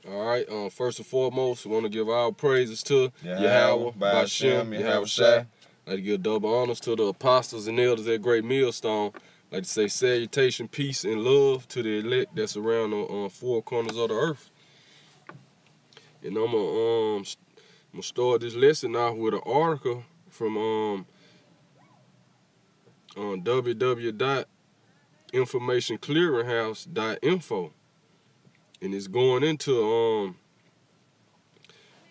All right. First and foremost, we want to give our praises to Yahweh, Bashem, Yahweh Shai. Like to give double honors to the apostles and elders at Great Millstone. Like to say salutation, peace, and love to the elect that's around the four corners of the earth. And I'm gonna start this lesson off with an article from WW3.informationclearinghouse.info, and it's going into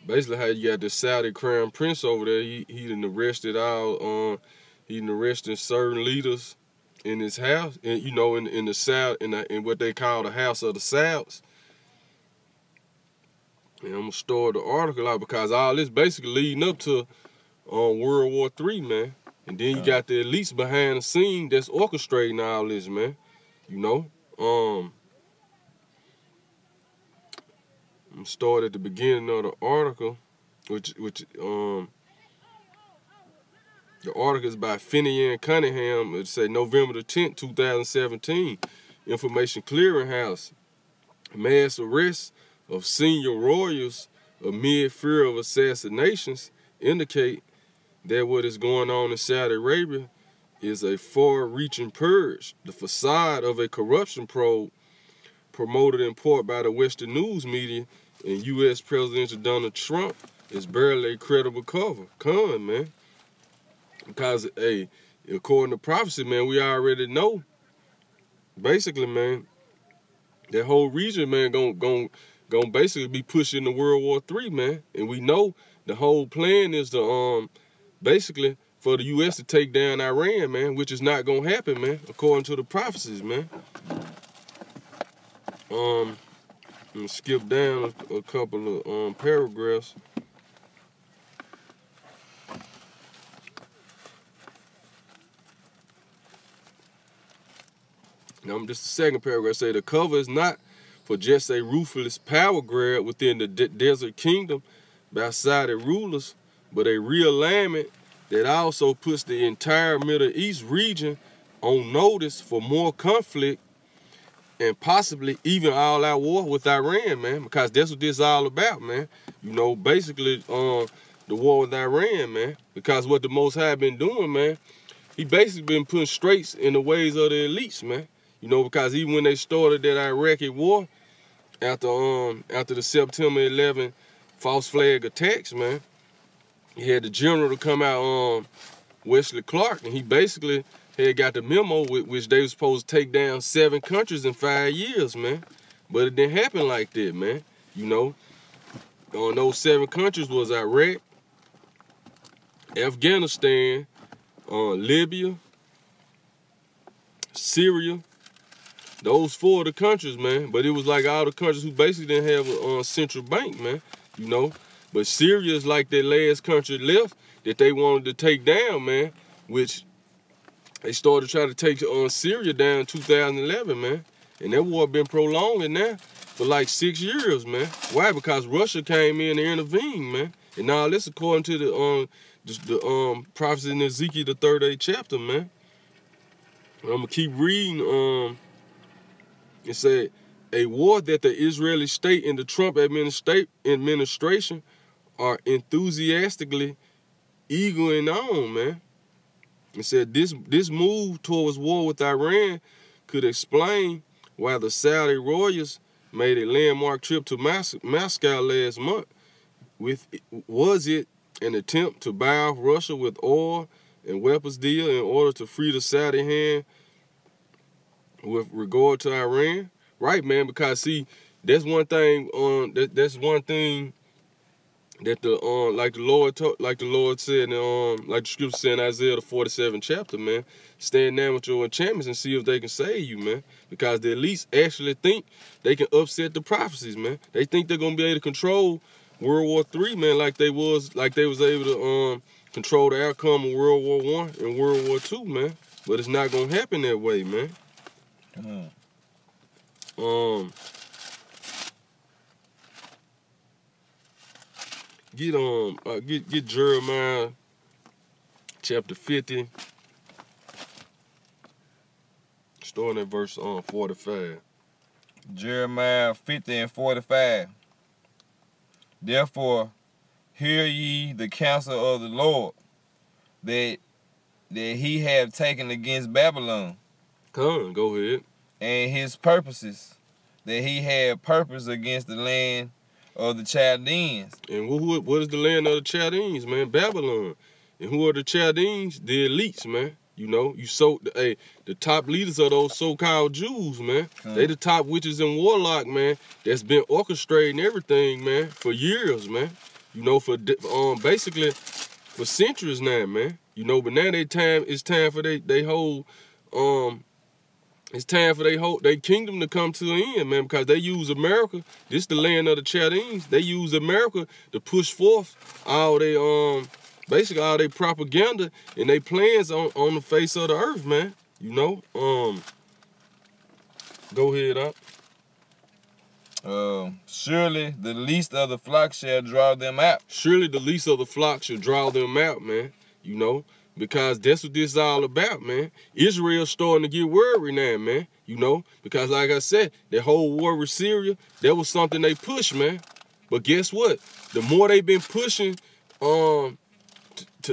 basically how you got the Saudi crown prince over there. He done arrested certain leaders in his house, and in the South, in what they call the House of the Sauds. And I'm gonna start the article out because all this basically leading up to World War III, man. And then you got the elites behind the scene that's orchestrating all this, man. I'm gonna start at the beginning of the article, which the article is by Finney Cunningham. It say November the 10th, 2017. Information Clearinghouse. Mass arrests of senior royals amid fear of assassinations indicate that what is going on in Saudi Arabia is a far-reaching purge. The facade of a corruption probe promoted in part by the Western news media and U.S. President Donald Trump is barely a credible con, man. Because, hey, according to prophecy, man, we already know, basically, man, that whole region, man, gonna basically be pushing to World War III, man. And we know the whole plan is to basically for the U.S. to take down Iran, man, which is not gonna happen, man, according to the prophecies, man. I'm gonna skip down a couple of paragraphs. Now, just the second paragraph say the cover is not for just a ruthless power grab within the desert kingdom by Saudi rulers, but a realignment that also puts the entire Middle East region on notice for more conflict and possibly even all-out war with Iran, man, because that's what this is all about, man. Basically the war with Iran, man, because what the Most High been doing, man, he basically been putting straights in the ways of the elites, man. Because even when they started that Iraqi war, after the September 11 false flag attacks, man, he had the general to come out, Wesley Clark, and he basically had got the memo with which they was supposed to take down 7 countries in 5 years, man. But it didn't happen like that, man. Those 7 countries was Iraq, Afghanistan, Libya, Syria. Those 4 of the countries, man. But it was like all the countries who basically didn't have a central bank, man. But Syria is like that last country left that they wanted to take down, man. Which they started trying to take Syria down in 2011, man. And that war been prolonging now for like 6 years, man. Why? Because Russia came in and intervened, man. And all this according to the prophecy in Ezekiel, the 38th chapter, man. And I'm gonna keep reading. It said, a war that the Israeli state and the Trump administration are enthusiastically eager on, man. It said this move towards war with Iran could explain why the Saudi royals made a landmark trip to Moscow last month. Was it an attempt to buy off Russia with oil and weapons deal in order to free the Saudi hand with regard to Iran? Right, man, because see, that's one thing that's one thing that like the Lord said, like the scripture said in Isaiah the 47th chapter, man, stand down with your enchantments and see if they can save you, man. Because the elites actually think they can upset the prophecies, man. They think they're gonna be able to control World War III, man, like they was able to control the outcome of World War I and World War II, man. But it's not gonna happen that way, man. Get Jeremiah chapter 50, starting at verse 45. Jeremiah 50 and 45. Therefore, hear ye the counsel of the Lord, that he have taken against Babylon. Come on, go ahead. And his purposes, that he had purpose against the land of the Chaldeans. And what is the land of the Chaldeans, man? Babylon. And who are the Chaldeans? The elites, man. You know, the top leaders of those so-called Jews, man. They the top witches and warlock, man. That's been orchestrating everything, man, for years, man. You know, for basically for centuries now, man. You know, but now it's time for they whole it's time for their kingdom to come to an end, man, because they use America. This is the land of the Chaldeans. They use America to push forth all they basically all their propaganda and their plans on the face of the earth, man. You know? Go ahead, up. Surely the least of the flock shall draw them out. Surely the least of the flock shall draw them out, man. You know? Because that's what this is all about, man. Israel's starting to get worried now, man. You know? Because like I said, that whole war with Syria, that was something they pushed, man. But guess what? The more they've been pushing to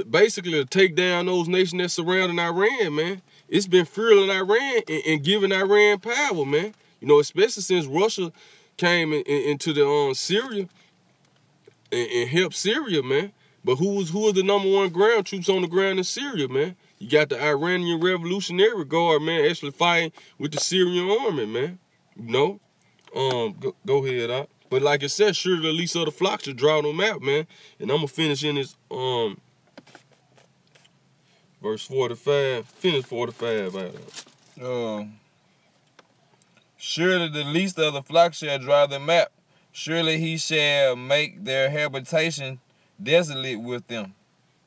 basically take down those nations that surrounding Iran, man, it's been fueling Iran and giving Iran power, man. You know, especially since Russia came into the Syria and helped Syria, man. But who was the #1 ground troops on the ground in Syria, man? You got the Iranian Revolutionary Guard, man, actually fighting with the Syrian army, man. You know? Go ahead, out. But like I said, surely the least of the flock should draw them out, man. And I'm gonna finish in this verse 45. Finish 45 out. Surely the least of the flock shall draw them out. Surely he shall make their habitation desolate with them.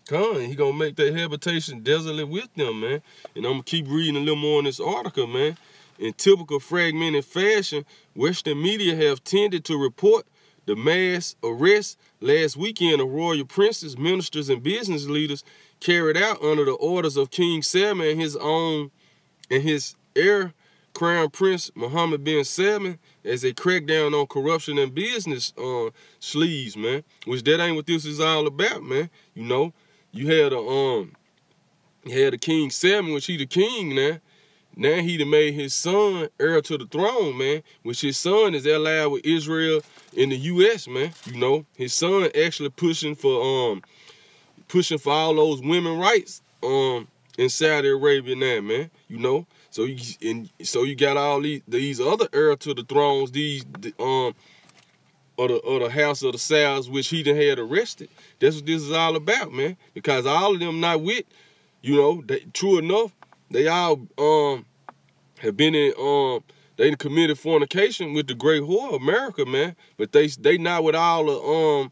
He gonna make their habitation desolate with them, man. And I'm gonna keep reading a little more in this article, man. In typical fragmented fashion, Western media have tended to report the mass arrests last weekend of royal princes, ministers, and business leaders carried out under the orders of King Salman and his heir, Crown Prince Mohammed bin Salman, as they crack down on corruption and business sleaze, man. Which that ain't what this is all about, man. You know, you had a King Salman, which he the king now. Now he done made his son heir to the throne, man. Which his son is allied with Israel in the U.S., man. You know, his son actually pushing for all those women rights in Saudi Arabia now, man. You know. So you got all these other heirs to the thrones, or the House of the Souths, which he done had arrested. That's what this is all about, man. Because all of them not with, you know, true enough, they all have been in they committed fornication with the great whore America, man. But they not with all the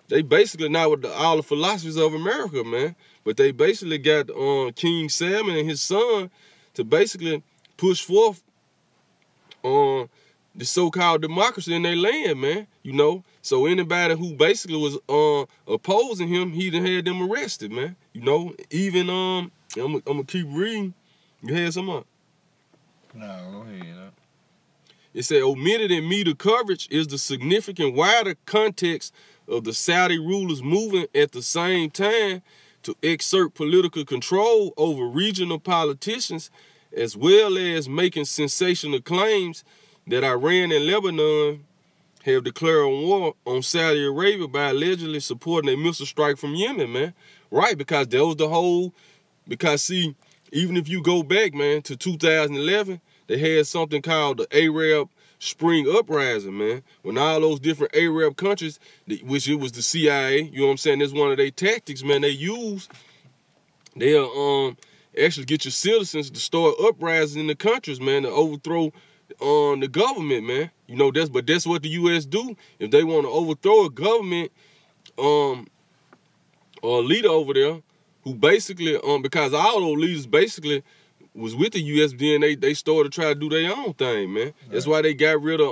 they basically not with all the philosophies of America, man. But they basically got King Salman and his son to basically push forth the so-called democracy in their land, man. You know? So anybody who basically was opposing him, he done had them arrested, man. You know? Even, I'm gonna keep reading. You had some up? No, go ahead. It said, omitted in media coverage is the significant wider context of the Saudi rulers moving at the same time to exert political control over regional politicians, as well as making sensational claims that Iran and Lebanon have declared war on Saudi Arabia by allegedly supporting a missile strike from Yemen, man. Right, because that was the whole, because see, even if you go back, man, to 2011, they had something called the Arab Spring Uprising, man. When all those different Arab countries, which it was the CIA, you know what I'm saying, that's one of their tactics, man, they use. They'll actually get your citizens to start uprising in the countries, man, to overthrow the government, man. You know, that's what the U.S. do. If they want to overthrow a government or a leader over there who basically, because all those leaders basically was with the U.S., then they started to try to do their own thing, man. Right. That's why they got rid of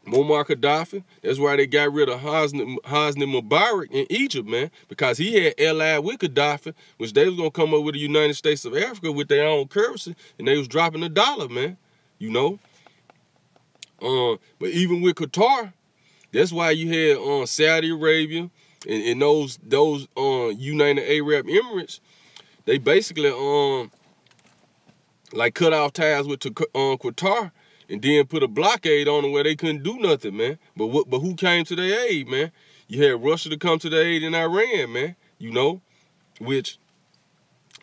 Muammar Gaddafi. That's why they got rid of Hosni Mubarak in Egypt, man, because he had allied with Gaddafi, which they was going to come up with the United States of Africa with their own currency, and they was dropping $1, man, you know. But even with Qatar, That's why you had Saudi Arabia and those United Arab Emirates. They basically like cut off ties with Qatar and then put a blockade on them where they couldn't do nothing, man. But who came to their aid, man? You had Russia to come to their aid in Iran, man. You know, which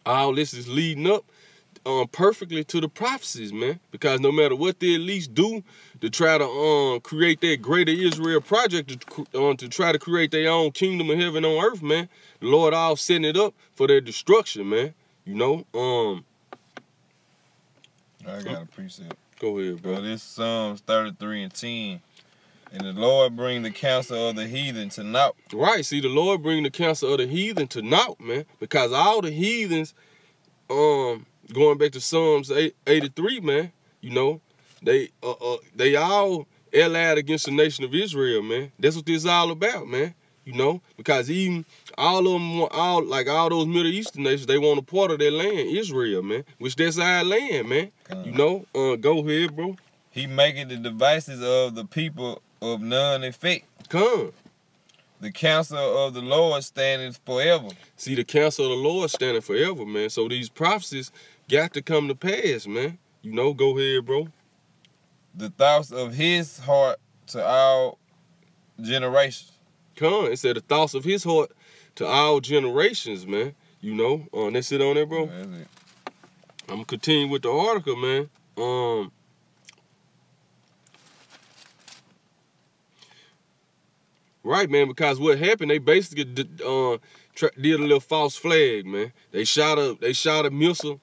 all this is leading up perfectly to the prophecies, man. Because no matter what they at least do to try to create that greater Israel project to try to create their own kingdom of heaven on earth, man, the Lord all setting it up for their destruction, man. You know, I got a precept. Go ahead, bro. This Psalms 33:10. And the Lord bring the counsel of the heathen to naught. Right. See, the Lord bring the counsel of the heathen to naught, man. Because all the heathens, going back to Psalms 83, man, you know, they all allied against the nation of Israel, man. That's what this is all about, man. You know, because even all of them, all those Middle Eastern nations, they want a part of their land, Israel, man. Which that's our land, man. You know, go ahead, bro. He making the devices of the people of none effect. Come. The counsel of the Lord standing forever. See, the counsel of the Lord standing forever, man. So these prophecies got to come to pass, man. You know, go ahead, bro. The thoughts of his heart to our generations. Come. It said the thoughts of his heart to all generations, man. You know, that's it on there, bro. That's it. I'm going to continue with the article, man. Right, man, because what happened, they basically did a little false flag, man. They shot a missile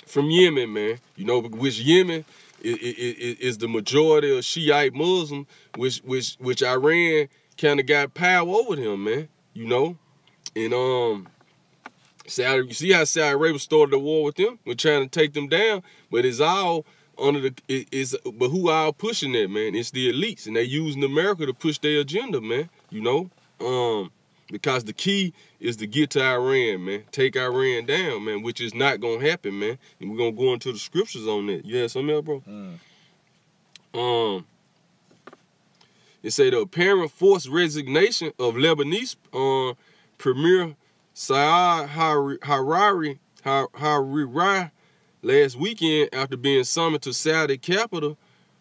from Yemen, man. You know, which Yemen is the majority of Shiite Muslim, which Iran kind of got power over them, man. You know, and you see how Saudi Arabia started a war with them? We're trying to take them down, but it's all under but who all pushing that, man? It's the elites, and they using America to push their agenda, man. You know, because the key is to get to Iran, man. Take Iran down, man, which is not gonna happen, man. And we're gonna go into the scriptures on that. You had something else, bro? It say the apparent forced resignation of Lebanese Premier Saad Hariri last weekend after being summoned to Saudi capital,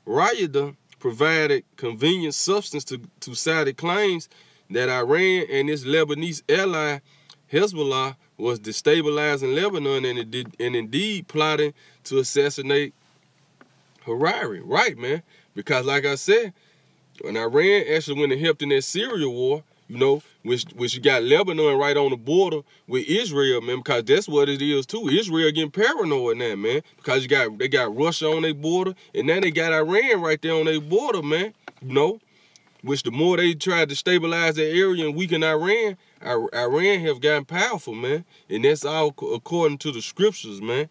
Riyadh provided convenient substance to Saudi claims that Iran and its Lebanese ally Hezbollah was destabilizing Lebanon and indeed plotting to assassinate Hariri. Right, man. Because like I said, when Iran actually went and helped in that Syria war, you know, which you got Lebanon right on the border with Israel, man, because that's what it is too. Israel getting paranoid now, man, because they got Russia on their border, and now they got Iran right there on their border, man. You know, which the more they try to stabilize that area and weaken Iran, Iran have gotten powerful, man, and that's all according to the scriptures, man.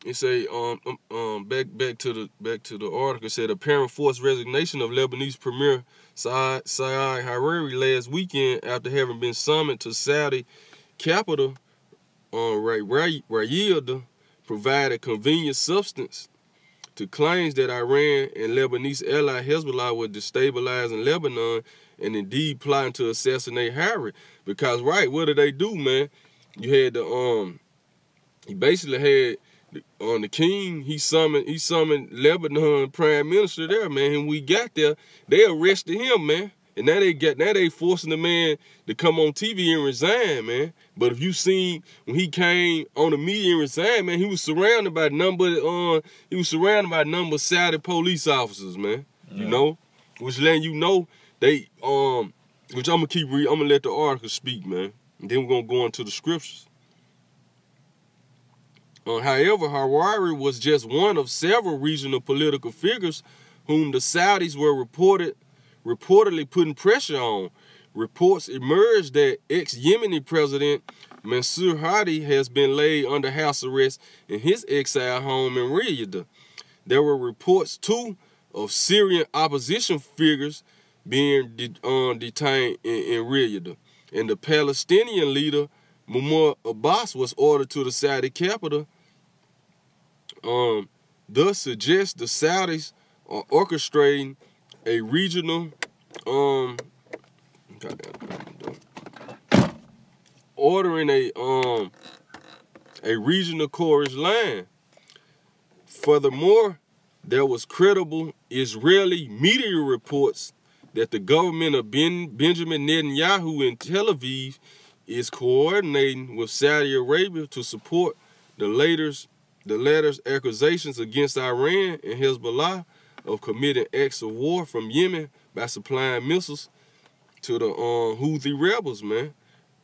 It say back to the article. It said apparent forced resignation of Lebanese Premier Saad Hariri last weekend after having been summoned to Saudi capital Riyadh provided convenient substance to claims that Iran and Lebanese ally Hezbollah were destabilizing Lebanon and indeed plotting to assassinate Hariri. Because what did they do, man? You had he basically had the king, he summoned Lebanon prime minister there, man. And we got there, they arrested him, man. And now they forcing the man to come on TV and resign, man. But if you seen when he came on the media and resigned, man, he was surrounded by number of Saudi police officers, man. Yeah. You know, which letting you know they which I'm gonna let the article speak, man. And then we're gonna go into the scriptures. However, Hariri was just one of several regional political figures whom the Saudis were reportedly putting pressure on. Reports emerged that ex-Yemeni President Mansour Hadi has been laid under house arrest in his exile home in Riyadh. There were reports, too, of Syrian opposition figures being detained in Riyadh. And the Palestinian leader Mahmoud Abbas was ordered to the Saudi capital, thus suggests the Saudis are orchestrating a regional, ordering a regional chorus line. Furthermore, there was credible Israeli media reports that the government of Benjamin Netanyahu in Tel Aviv is coordinating with Saudi Arabia to support the latter's accusations against Iran and Hezbollah of committing acts of war from Yemen by supplying missiles to the Houthi rebels, man.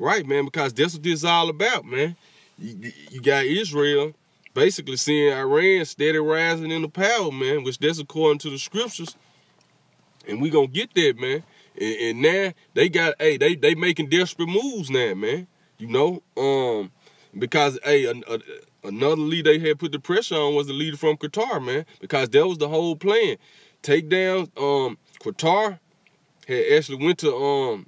Right, man, because that's what this is all about, man. You got Israel basically seeing Iran steady rising in the power, man, which that's according to the scriptures. And we gonna get that, man. And now they got, they making desperate moves now, man. You know, because another leader they had put the pressure on was the leader from Qatar, man, because that was the whole plan. Take down Qatar had actually went to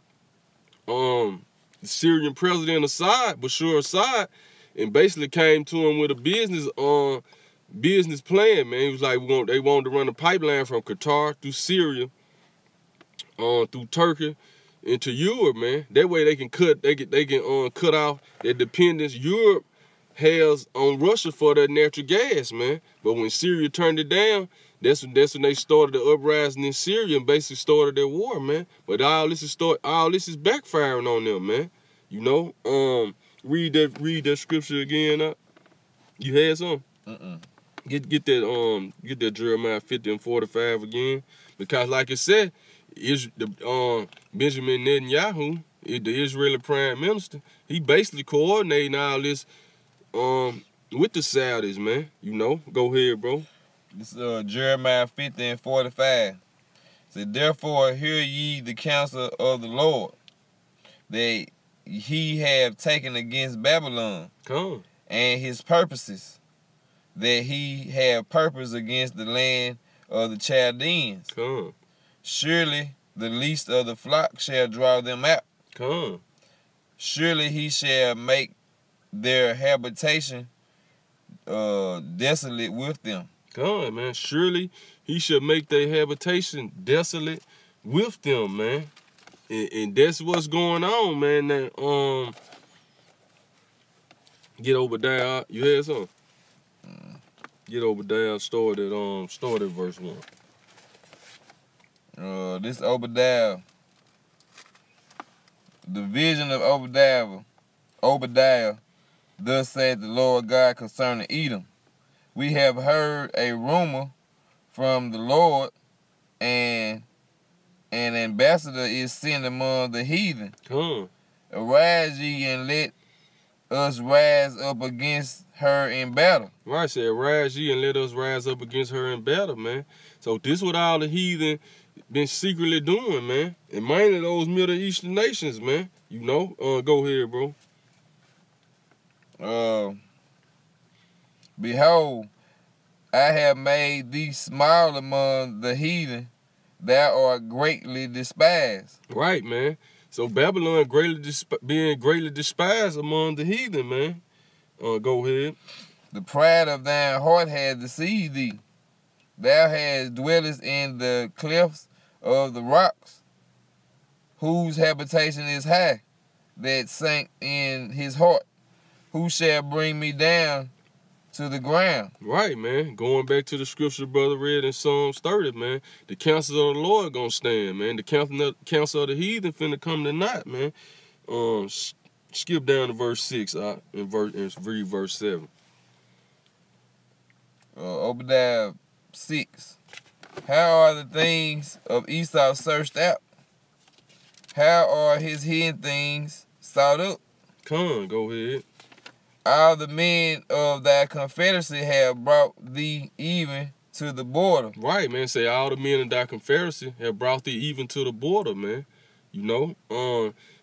the Syrian president Bashar Assad, and basically came to him with a business plan, man. He was like, they wanted to run a pipeline from Qatar through Syria, through Turkey into Europe, man. That way they can cut off their dependence Europe has on Russia for their natural gas, man. But when Syria turned it down, that's when they started the uprising in Syria and basically started their war, man. But all this is backfiring on them, man. You know, read that scripture again up. You had some? Get that Jeremiah 50 and 45 again, because like I said, Benjamin Netanyahu, the Israeli prime minister, he basically coordinating all this with the Saudis, man. You know, go ahead, bro. This Jeremiah 50 and 45. Said, therefore hear ye the counsel of the Lord, that he have taken against Babylon, and his purposes, that he have purpose against the land of the Chaldeans. Surely the least of the flock shall draw them out. Surely he shall make their habitation desolate with them. Man. Surely he shall make their habitation desolate with them, man. And that's what's going on, man. Now, get over there. You had something? Get over there. Start at verse 1. This Obadiah. The vision of Obadiah. Thus saith the Lord God concerning Edom. We have heard a rumor from the Lord, and an ambassador is sent among the heathen. Arise ye and let us rise up against her in battle. Right, say, arise ye and let us rise up against her in battle, man. So this what all the heathen been secretly doing, man. And mainly those Middle Eastern nations, man. You know, go ahead, bro. Behold, I have made thee small among the heathen, thou art greatly despised. Right, man. So Babylon being greatly despised among the heathen, man. Go ahead. The pride of thine heart has deceived thee. Thou hast dwellest in the clefts of the rocks, whose habitation is high, that sank in his heart. Who shall bring me down to the ground? Right, man. Going back to the scripture brother read in Psalms 30, man. The counsel of the Lord gonna stand, man. The counsel of the heathen finna come to naught, man. Skip down to verse 6 and read verse 7. Obadiah 6. How are the things of Esau searched out? How are his hidden things sought up? Go ahead. All the men of thy confederacy have brought thee even to the border. Right, man. Say all the men of thy confederacy have brought thee even to the border, man. You know,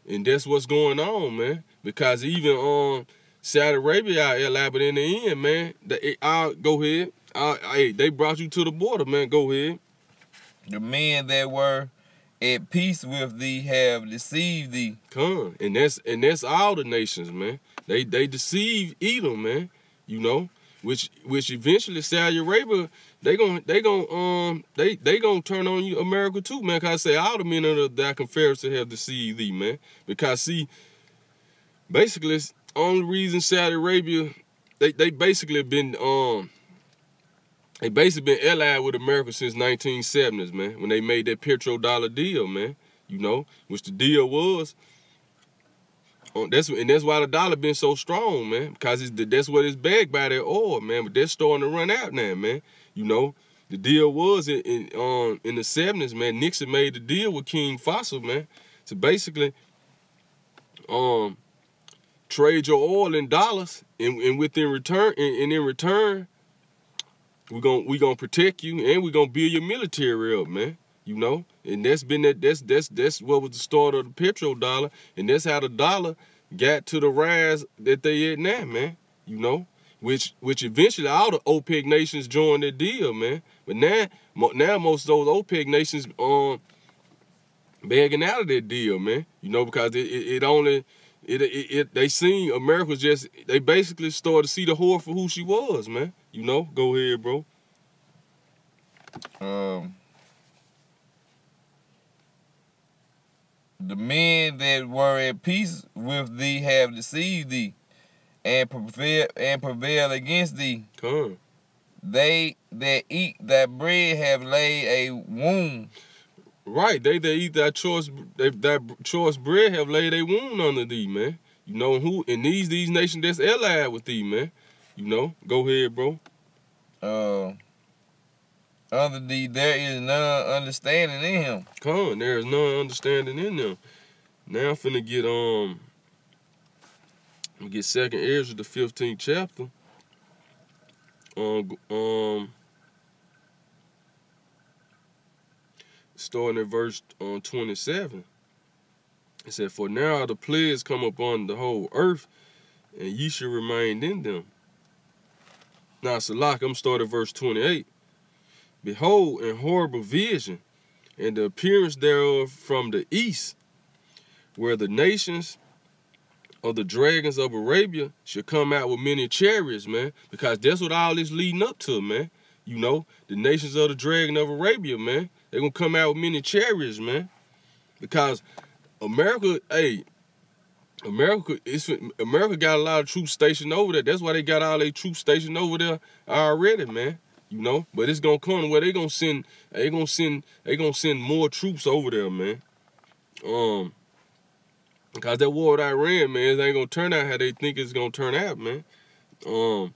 and that's what's going on, man. Because even Saudi Arabia out here, but in the end, man, go ahead. They brought you to the border, man. Go ahead. The men that were at peace with thee have deceived thee. Come, and that's all the nations, man. They deceive Edom, man. You know, which eventually Saudi Arabia they gonna turn on you America too, man. Cause I say all the men of that Confederacy have deceived thee, man. Because see, basically it's only reason Saudi Arabia they basically been allied with America since 1970s, man. When they made that petrodollar deal, man. You know, which the deal was. That's why the dollar been so strong, man. Because that's what it's backed by, that oil, man. But that's starting to run out now, man. You know, the deal was in the 70s, man. Nixon made the deal with King Fossil, man, to basically trade your oil in dollars, and in return, we gonna protect you, and we gonna build your military up, man. You know, and that's what was the start of the petrodollar, and that's how the dollar got to the rise that they at now, man. You know, which eventually all the OPEC nations joined that deal, man. But now most of those OPEC nations bagging out of that deal, man. You know, because they seen America they basically started to see the whore for who she was, man. You know, go ahead, bro. The men that were at peace with thee have deceived thee, and prevail against thee. Come. They that eat thy bread have laid a wound. Right, they that eat that choice bread have laid a wound under thee, man. You know who? And these nations that's allied with thee, man. You know, go ahead, bro. Under thee there is none understanding in him. Come, there is none understanding in them. Now I'm finna get 2nd Ezra, the 15th chapter. Starting at verse 27. It said, "For now the plagues come upon the whole earth, and ye shall remain in them." Now, Salak, I'm starting at verse 28. "Behold, an horrible vision, and the appearance thereof from the east, where the nations of the dragons of Arabia should come out with many chariots," man. Because that's what all this leading up to, man. You know, the nations of the dragon of Arabia, man. They're going to come out with many chariots, man. Because America got a lot of troops stationed over there. That's why they got all their troops stationed over there already, man. You know, but it's gonna come to where they gonna send more troops over there, man. Because that war with Iran, man, it ain't gonna turn out how they think it's gonna turn out, man. It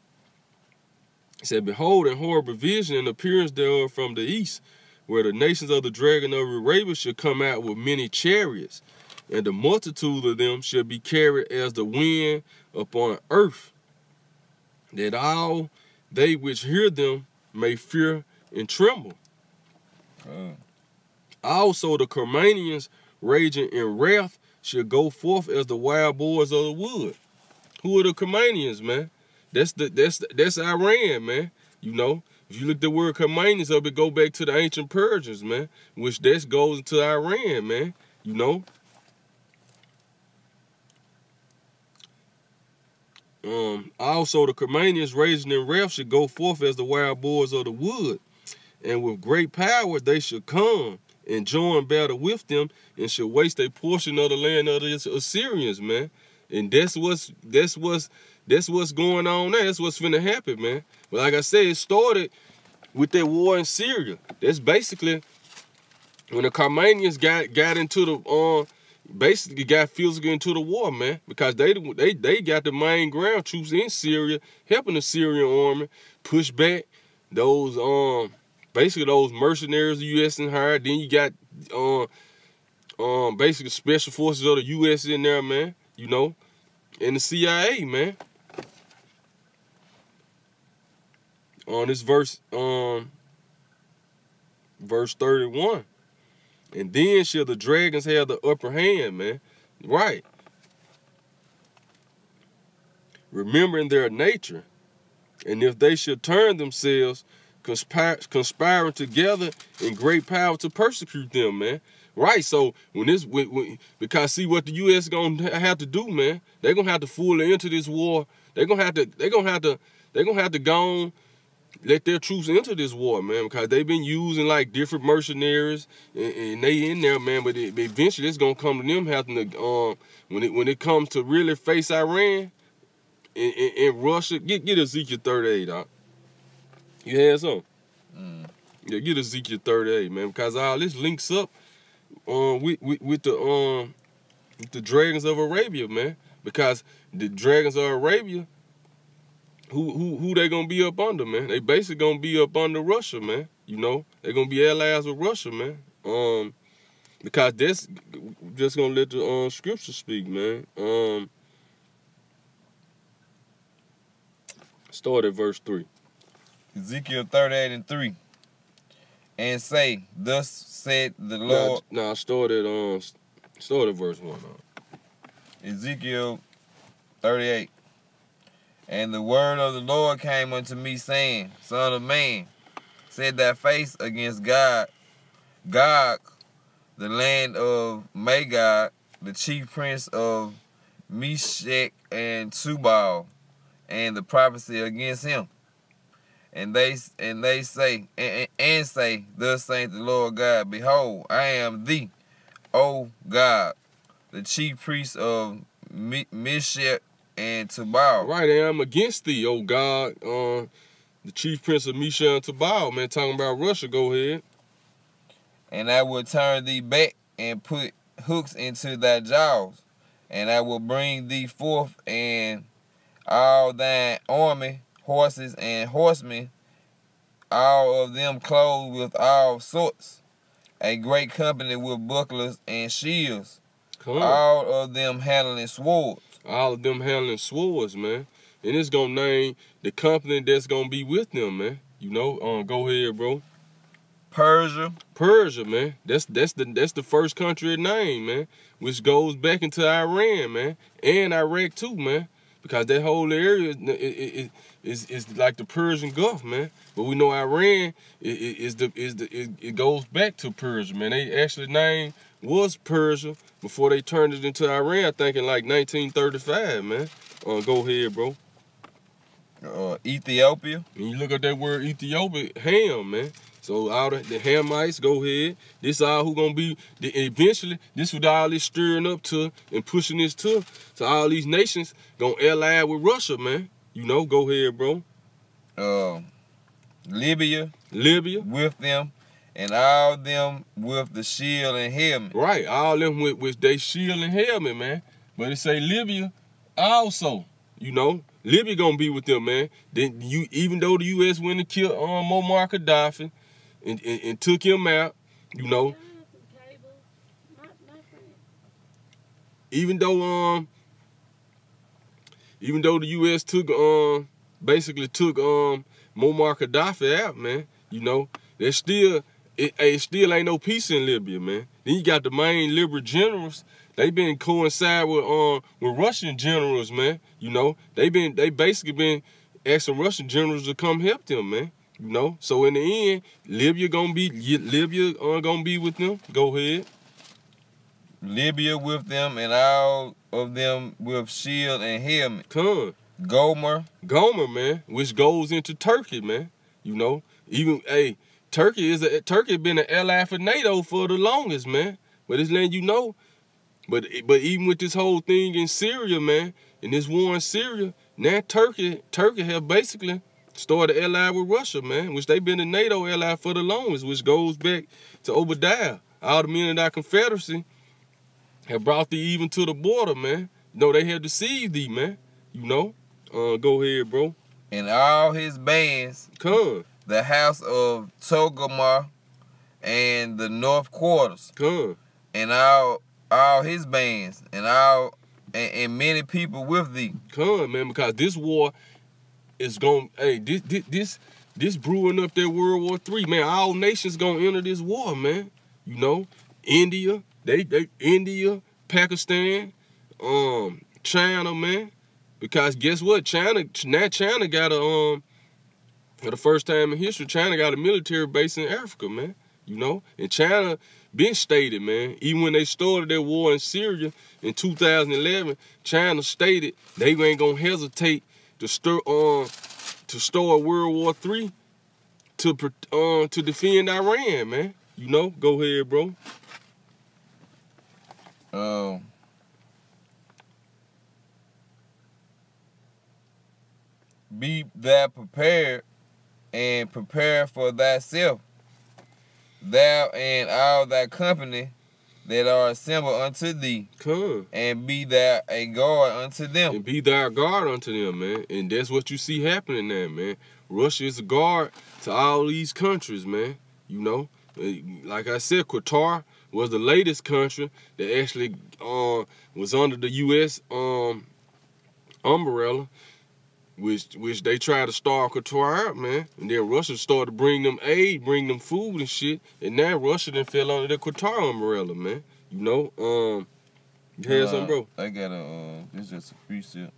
said, "Behold, an horrible vision, and appearance thereof from the east, where the nations of the dragon of Arabia shall come out with many chariots, and the multitude of them shall be carried as the wind upon earth, that all they which hear them may fear and tremble. Also the Carmanians raging in wrath shall go forth as the wild boars of the wood." Who are the Carmanians, man? That's Iran, man. You know, if you look the word Carmanians up, it go back to the ancient Persians, man, which that goes into Iran, man. You know. Also the Carmanians raging in wrath should go forth as the wild boars of the wood, and with great power they shall come and join battle with them, and shall waste a portion of the land of the Assyrians, man. And that's what's going on now. That's what's finna happen, man. But like I said, it started with that war in Syria. That's basically when the Carmanians got into the basically got physically into the war, man, because they got the main ground troops in Syria, helping the Syrian army push back those basically those mercenaries the U.S. and hired. Then you got basically special forces of the U.S. in there, man, you know, and the CIA, man. On this verse 31. "And then shall the dragons have the upper hand," man. Right. "Remembering their nature, and if they should turn themselves conspiring together in great power to persecute them, man. Right, so because see what the U.S. gonna have to do, man. They're gonna have to fully enter this war. They're gonna have to go on, let their troops enter this war, man, because they've been using like different mercenaries and they in there, man. But eventually it's gonna come to them having to when it comes to really face Iran and Russia. Get Ezekiel 38 out. You had some? Yeah, get Ezekiel 38, man, because all this links up with the dragons of Arabia, man. Because the dragons of Arabia, who they gonna be up under, man? They basically gonna be up under Russia, man. You know, they gonna be allies with Russia, man. Because that's just gonna let the scripture speak, man. Start at verse 3. Ezekiel 38:3. And say, thus said the Lord. Nah, start at verse 1. Ezekiel 38. And the word of the Lord came unto me, saying, Son of man, set thy face against Gog, the land of Magog, the chief prince of Meshech and Tubal, and the prophecy against him. And they say, thus saith the Lord God, Behold, I am thee, O God, the chief priest of Meshech and Tubal. Right, I am against thee, O God, the chief prince of Meshech and Tubal, man. Talking about Russia, go ahead. And I will turn thee back and put hooks into thy jaws, and I will bring thee forth and all thine army, horses and horsemen, all of them clothed with all sorts, a great company with bucklers and shields, all of them handling swords. All of them handling swords, man. And it's gonna name the company that's gonna be with them, man. You know, go ahead, bro. Persia, man. That's the first country name, man, which goes back into Iran, man, and Iraq too, man, because that whole area is like the Persian Gulf, man. But we know Iran it goes back to Persia, man. They actually name was Persia before they turned it into Iran, I think in like 1935, man. Go ahead, bro. Ethiopia. When you look at that word Ethiopia, Ham, man. So all the Hamites, go ahead. This all who gonna be eventually. This what all this stirring up to and pushing this to. So all these nations gonna ally with Russia, man. You know, go ahead, bro. Libya with them, and all them with the shield and helmet. Right, all them with they shield and helmet, man. But it say Libya also, you know. Libya gonna be with them, man. Then even though the U.S. went and killed Muammar Gaddafi and took him out, you know. Even though the U.S. basically took Muammar Gaddafi out, man, you know, there's still ain't no peace in Libya, man. Then you got the main liberal generals. They been coincide with Russian generals, man. You know, they basically been asking Russian generals to come help them, man. You know, so in the end, Libya gonna be with them. Go ahead. Libya with them, and all of them with shield and helmet. Gomer, man, which goes into Turkey, man. You know, even Turkey been an ally for NATO for the longest, man. But it's letting you know. But even with this whole thing in Syria, man, in this war in Syria, now Turkey have basically started an ally with Russia, man, which they've been a NATO ally for the longest, which goes back to Obadiah. All the men in our Confederacy have brought thee even to the border, man. You know, they have deceived thee, man. You know? Go ahead, bro. And all his bands, the house of Togarmah and the north quarters, and all his bands, and many people with thee. Man, because this war is going, this brewing up that World War III, man. All nations gonna enter this war, man. You know, India, India, Pakistan, China, man. Because guess what? China got a For the first time in history, China got a military base in Africa, man. You know, and China been stated, man, even when they started their war in Syria in 2011, China stated they ain't gonna hesitate to start World War III to defend Iran, man. You know, go ahead, bro. Be thou prepared, and prepare for thyself, thou and all thy company that are assembled unto thee. Come. And be thou a guard unto them. And be thou a guard unto them, man. And that's what you see happening now, man. Russia is a guard to all these countries, man. You know, like I said, Qatar was the latest country that actually was under the U.S. Umbrella, which they tried to starve Qatar out, man. And then Russia started to bring them aid, bring them food and shit. And now Russia done fell under the Qatar umbrella, man. You know, you had something, bro? I got this is just a precept.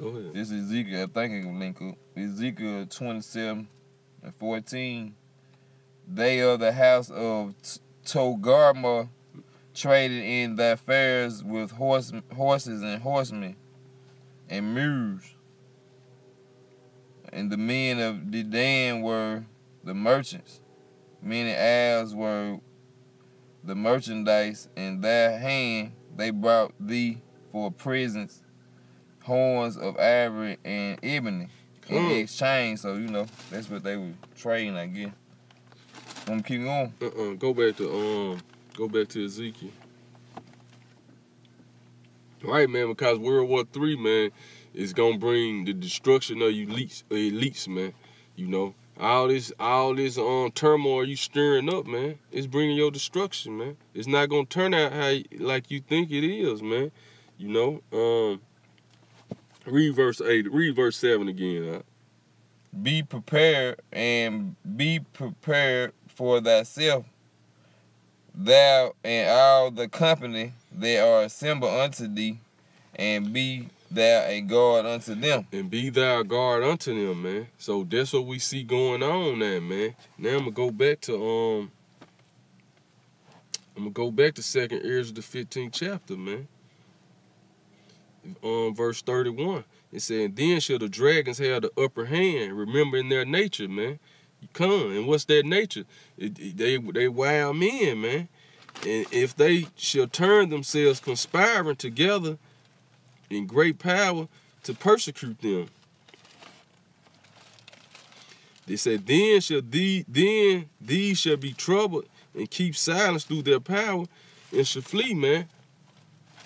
Go ahead. This is Ezekiel, I think it can link up. Ezekiel 27:14. They of the house of Togarmah traded in their fairs with horses and horsemen and mules. And the men of Dedan were the merchants. Many as were the merchandise in their hand. They brought thee for presents, horns of ivory and ebony in exchange. So, you know, that's what they were trading, I guess. I'm keep going. Go back to Ezekiel. Right, man, because World War III, man, is gonna bring the destruction of elites, man. You know, all this turmoil you stirring up, man, it's bringing your destruction, man. It's not gonna turn out like you think it is, man. You know, read verse 7 again. Huh? Be prepared, and be prepared for thyself, thou and all the company that are assembled unto thee, and be thou a guard unto them. And be thou a guard unto them, man. So that's what we see going on now, man. Now I'm gonna go back to 2nd Ezra, the 15th chapter, man. Verse 31. It said, then shall the dragons have the upper hand, remembering their nature, man. You come, and what's their nature? They wild men, man. And if they shall turn themselves conspiring together in great power to persecute them. They said, then these shall be troubled and keep silence through their power and shall flee, man.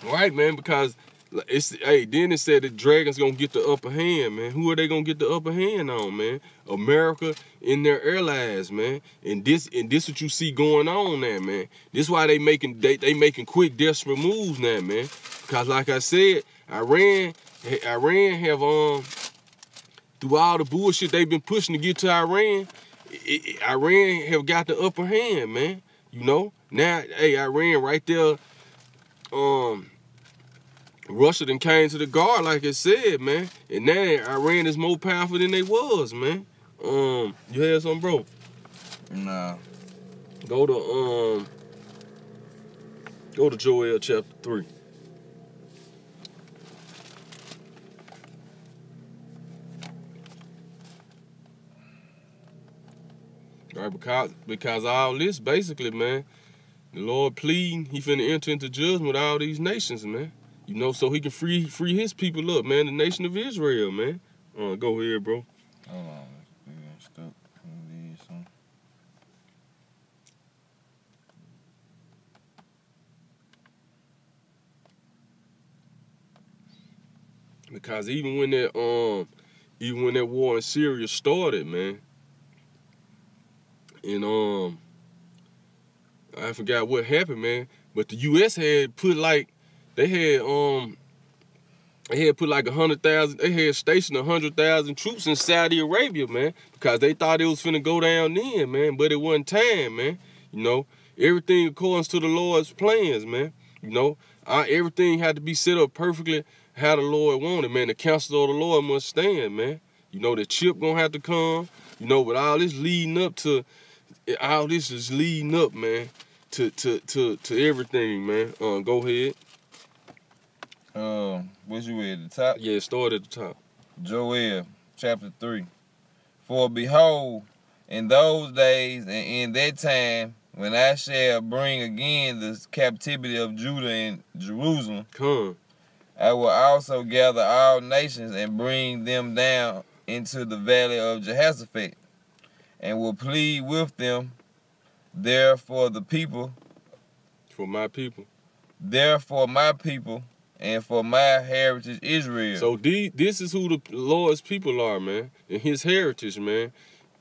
Right, man, because then it said the dragons gonna get the upper hand, man. Who are they gonna get the upper hand on, man? America and their allies, man. And this what you see going on now, man. This why they making quick, desperate moves now, man. Because like I said, Iran have through all the bullshit they've been pushing to get to Iran, Iran have got the upper hand, man. You know? Now, Iran right there, Russia done came to the guard, like I said, man. And now Iran is more powerful than they was, man. You had something, bro? Nah. Go to Joel chapter 3. Right, because all this basically, man, the Lord pleading, he finna enter into judgment with all these nations, man. You know, so he can free his people up, man, the nation of Israel, man. Go ahead, bro. Hold on, let's stuck. Because even when that war in Syria started, man, and I forgot what happened, man, but the U.S. had put like 100,000. They had stationed 100,000 troops in Saudi Arabia, man, because they thought it was finna go down then, man. But it wasn't time, man. You know, everything according to the Lord's plans, man. You know, everything had to be set up perfectly how the Lord wanted, man. The counsel of the Lord must stand, man. You know, the chip gonna have to come. You know, but all this leading up to, all this is leading up, man, to everything, man. Go ahead. What you at the top? Yeah, start at the top. Joel chapter 3. For behold, in those days and in that time, when I shall bring again the captivity of Judah and Jerusalem, Come. I will also gather all nations and bring them down into the valley of Jehoshaphat, and will plead with them there for the people, For my people. therefore my people, and for my heritage Israel. So this is who the Lord's people are, man, and his heritage, man.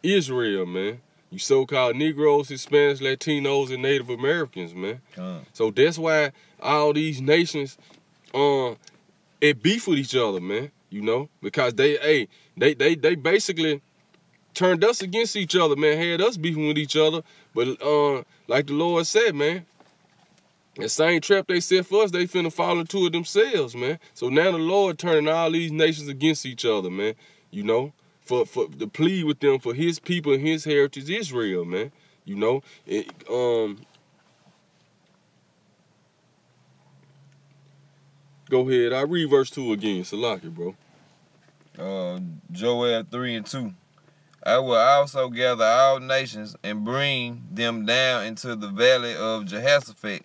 Israel, man. You so-called Negroes, Hispanics, Latinos, and Native Americans, man. So that's why all these nations at beef with each other, man. You know, because they basically turned us against each other, man. Had us beefing with each other, but like the Lord said, man, that same trap they set for us, they finna fall into it themselves, man. So now the Lord turning all these nations against each other, man. You know, for to plead with them for his people and his heritage Israel, man. You know, go ahead. I read verse 2 again. Salaki, bro. Joel 3 and 2. I will also gather all nations and bring them down into the valley of Jehoshaphat,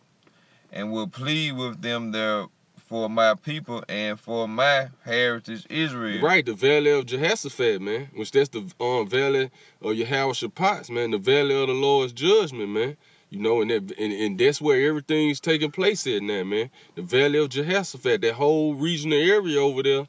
and will plead with them there for my people and for my heritage Israel. Right, the valley of Jehoshaphat, man, which that's the valley of Yehoshaphat, man, the valley of the Lord's judgment, man. You know, and that's where everything's taking place at now, man. The valley of Jehoshaphat, that whole regional area over there,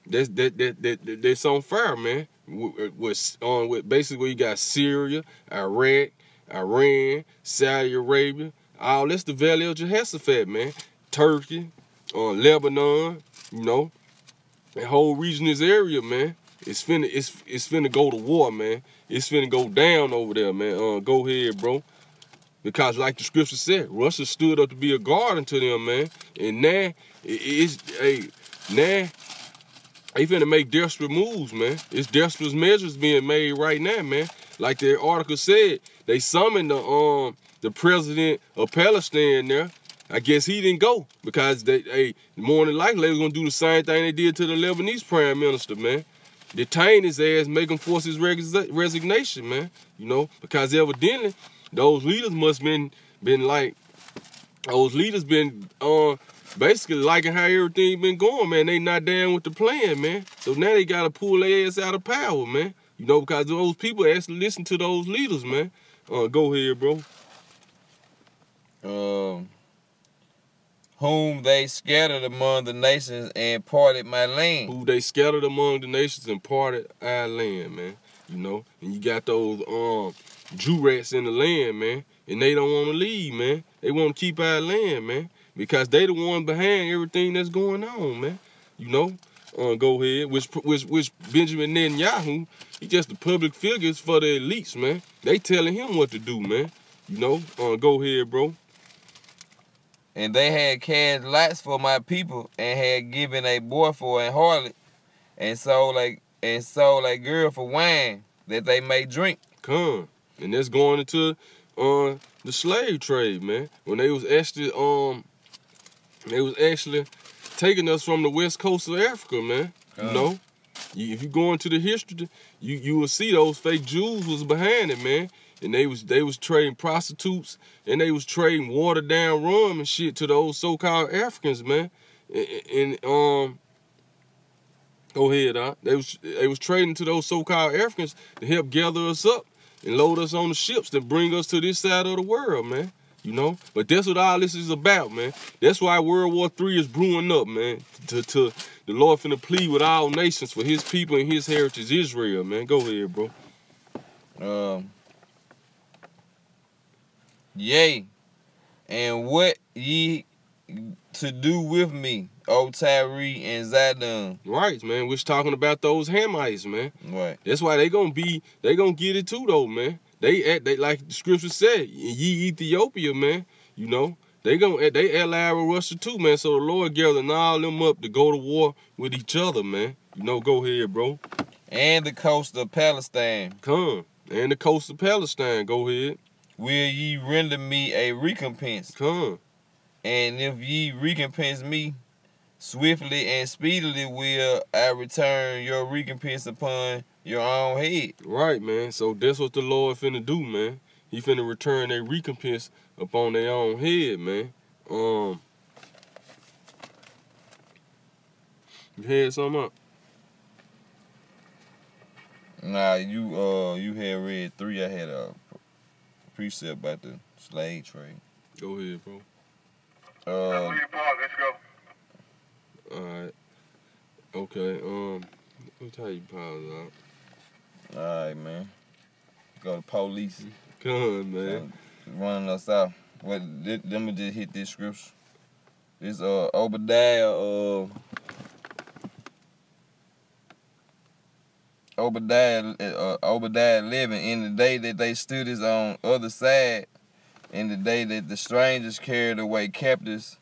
that's on fire, man. With basically where you got Syria, Iraq, Iran, Saudi Arabia, all that's the valley of Jehoshaphat, man. Turkey, Lebanon, you know, that whole region, this area, man. It's finna go to war, man. It's finna go down over there, man. Go ahead, bro. Because like the scripture said, Russia stood up to be a guard unto them, man. And now now they finna make desperate moves, man. It's desperate measures being made right now, man. Like the article said, they summoned the president of Palestine there. I guess he didn't go because more than likely they was gonna do the same thing they did to the Lebanese prime minister, man. Detain his ass, make him force his resignation, man. You know, because evidently those leaders must been like, those leaders been basically liking how everything been going, man. They not down with the plan, man. So now they gotta pull their ass out of power, man. You know, because those people actually listen to those leaders, man. Go ahead, bro. Whom they scattered among the nations and parted my land. Who they scattered among the nations and parted our land, man. You know, and you got those Jew rats in the land, man, and they don't want to leave, man. They want to keep our land, man, because they the one behind everything that's going on, man. You know, go ahead. Which Benjamin Netanyahu, he just the public figures for the elites, man. They telling him what to do, man. You know, go ahead, bro. And they had cast lots for my people, and had given a boy for a harlot, and sold a girl for wine, that they may drink. Come, and that's going into the slave trade, man. When they was actually taking us from the west coast of Africa, man. You know, if you go into the history, you will see those fake Jews was behind it, man. And they was trading prostitutes, and they was trading watered down rum and shit to those so-called Africans, man. And go ahead, they was trading to those so-called Africans to help gather us up and load us on the ships to bring us to this side of the world, man. You know, but that's what all this is about, man. That's why World War III is brewing up, man. To the Lord finna plead with all nations for his people and his heritage Israel, man. Go ahead, bro. Yea, and what ye to do with me, O Tyre and Zidon? Right, man. We're talking about those Hamites, man. Right. That's why they gonna get it too, though, man. They like the scripture said, ye Ethiopia, man. You know, they ally with Russia too, man. So the Lord gathering all them up to go to war with each other, man. You know, go ahead, bro. and the coast of Palestine. Come. And the coast of Palestine. Go ahead. Will ye render me a recompense? Come. And if ye recompense me, swiftly and speedily will I return your recompense upon your own head. Right, man. So that's what the Lord finna do, man. He finna return their recompense upon their own head, man. You had something up? Nah, you had read 3. I had a precept about the slave trade. Go ahead, bro. Let's go. Alright. Okay, let me tell you pause out. Alright, man. Go to police. Come on, man. Running us out. Let me just hit this scripture. This Obadiah 11. In the day that they stood his on other side, in the day that the strangers carried away captives,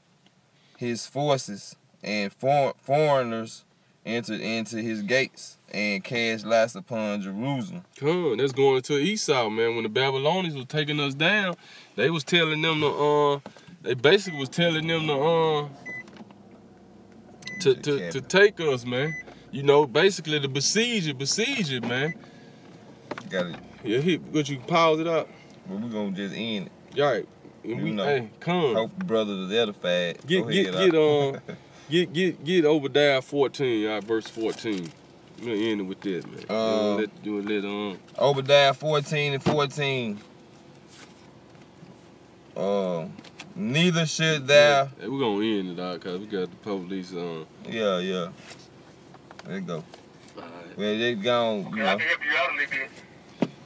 his forces and foreigners entered into his gates and cast lots upon Jerusalem. Come on, that's going to Esau, man. When the Babylonians was taking us down, they was telling them they basically was telling them to take us, man. You know, basically to besiege it, man. Got it. Yeah, what you pause it up? Well, we're gonna just end it. All right. Hey, come. Hope brothers is edified. Get Obadiah 14, verse 14. We're gonna end it with that, man. Obadiah 14 and 14. Neither should thou. Hey, we're gonna end it out because we got the police on. Yeah. There you go. All right. Well, they gone, you know. I can help you out a little bit.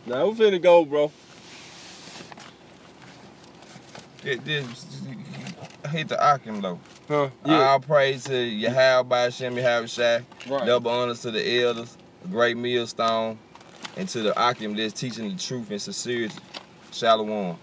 Now we finna go, bro. Hit the Akim though. Huh? Yeah. All praise to Yahweh by Hashem Yahushai. Right. Double honors to the elders, the great millstone, and to the Akim that's teaching the truth and sincerity. Shalom.